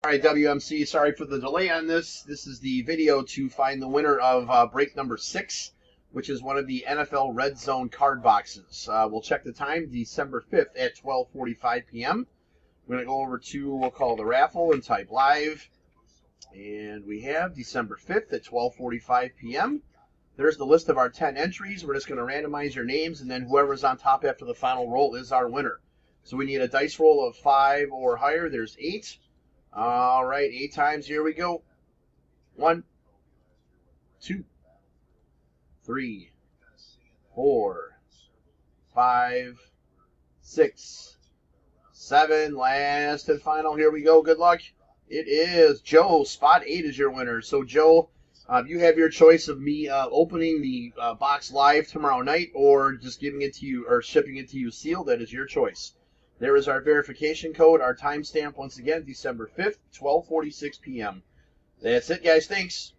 All right, WMC, sorry for the delay on this. This is the video to find the winner of break number 6, which is one of the NFL Red Zone card boxes. We'll check the time, December 5th at 12:45 p.m. We're going to go over to, we'll call the raffle and type live. And we have December 5th at 12:45 p.m. There's the list of our 10 entries. We're just going to randomize your names, and then whoever's on top after the final roll is our winner. So we need a dice roll of 5 or higher. There's 8. All right, 8 times. Here we go. 1, 2, 3, 4, 5, 6, 7. Last and final. Here we go. Good luck. It is Joe. Spot 8 is your winner. So, Joe, you have your choice of me opening the box live tomorrow night or just giving it to you or shipping it to you sealed. That is your choice. There is our verification code, our timestamp once again, December 5th, 12:46 p.m. That's it, guys. Thanks.